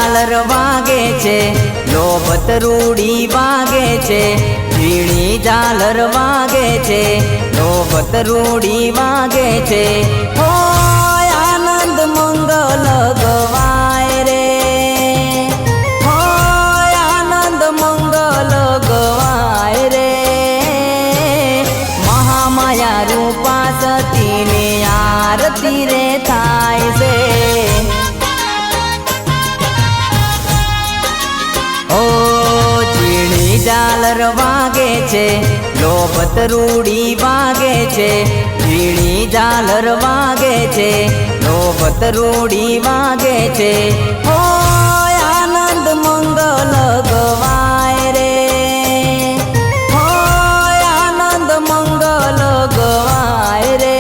ઝાલર વાગે છે, લોભતરૂડી વાગે છે, ઝીણી ઝાલર વાગે છે, લોભતરૂડી વાગે છે. હોય આનંદ મંગલ ગવાય રે, હોય આનંદ મંગલ ગવાય રે. મહામાયા રૂપા સતીની આરતી રે થાય છે. ઝાલર વાગે છે, લોભતરૂડી વાગે છે, ઝીણી ઝાલર વાગે છે, લોભતરૂડી વાગે છે. હોય આનંદ મંગલ ગવાય રે, હોય આનંદ મંગલ ગવાય રે.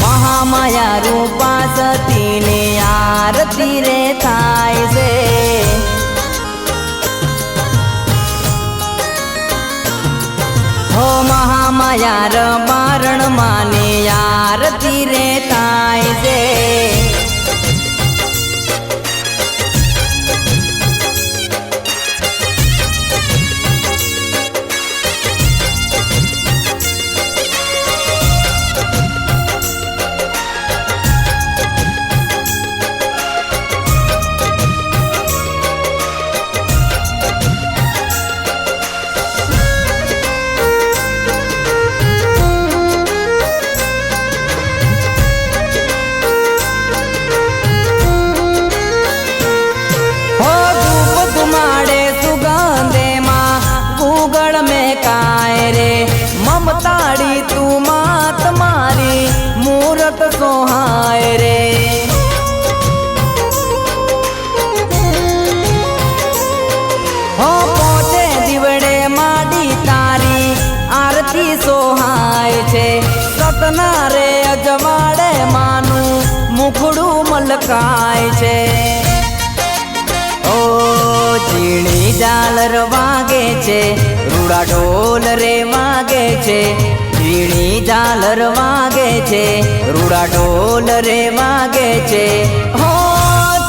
મહામાયા રૂપા સતીની આરતી રે થાય છે. મહામાયા રબારણ માની આરતી રે થાય છે. મમતાડી તું માત મારી મૂરત સોહાય રે. હો પોતે દીવડે માડી તારી આરતી સોહાય છે. સતના રે અજવાડે માનું મુખડું મલકાય છે. ઝીણી ઝાલર વાગે છે, રૂડા ઢોલ રે વાગે છે, ઝીણી ઝાલર વાગે છે, રૂડા ઢોલ રે વાગે છે. હો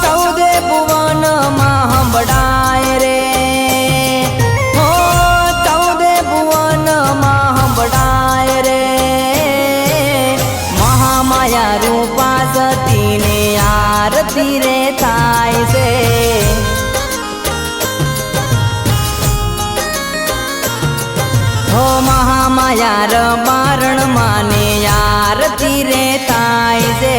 ચૌદે ભુવનમાં સંભળાય રે, હો ચૌદે ભુવનમાં સંભળાય રે. મહામાયા રૂપા સતીની આરતી રે થાય છે. મહામાયા રબારણ માની આરતી રે થાય છે.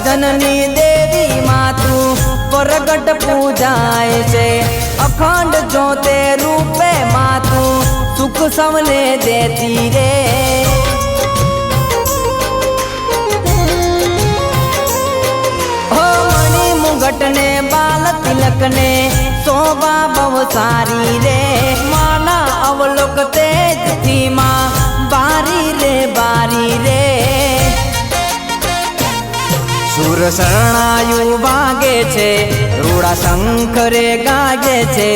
જનની દેવી માતું પ્રગટ પૂજાય છે. અખંડ જ્યોતે રૂપે માતું સુખ સૌને દેતી રે. હો મણિ મુગટ ને બાલ તિલક ને શોભા બહુ સારી રે. માના અવલોક તેજથી માં બારી રે બારી રે. સુર શરણાયુ વાગે છે, રૂડા શંખ રે ગાજે છે.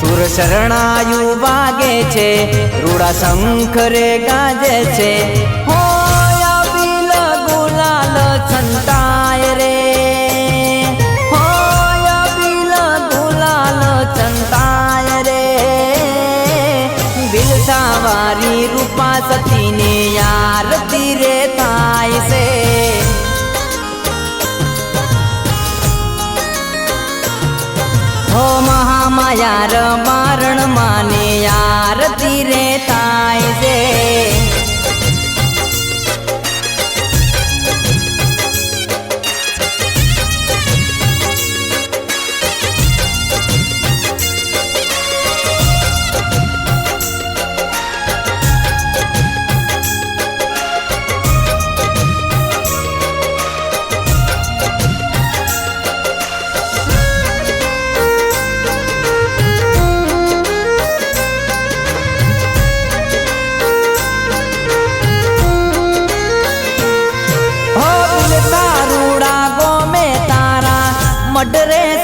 સુર શરણાયુ વાગે છે, રૂડા શંખ રે ગાજે છે. હોય અબીલ ગુલાલ છંટાય રે, હોય અબીલ ગુલાલ છંટાય રે. બિલસાવારી રૂપા સતીની આરતી રે થાય છે. મહામાયા રબારણ માની આરતી રે થાય છે.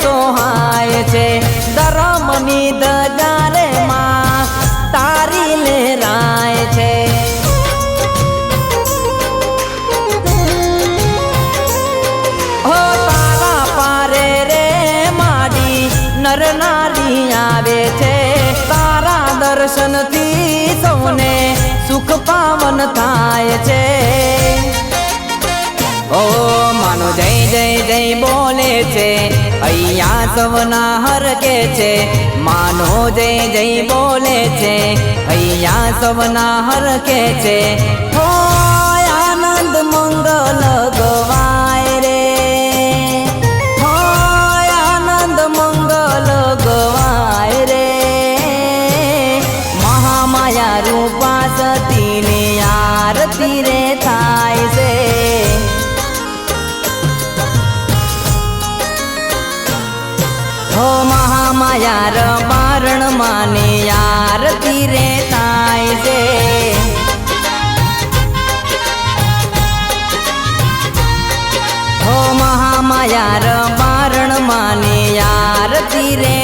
સોહાય છે ધર્મની દજારે માં તારી લહેરાય છે હો તારા પારે રે માડી નર નારી આવે છે તારા દર્શનથી સૌને સુખ પાવન થાય છે ઓ માનો જય જય જય બોલે છે અહીંયા સવના હરકે છે માનો જય જય બોલે છે અહીંયા સવના હરકે છે હો આનંદ મંગલ ગવાય રે હો આનંદ મંગલ ગવાય રે મહામાયા રૂપા સતીની આરતી રે થાય છે હો મહામાયા રબારણ માની આરતી રે થાય છે હો મહામાયા રબારણ માની આરતી રે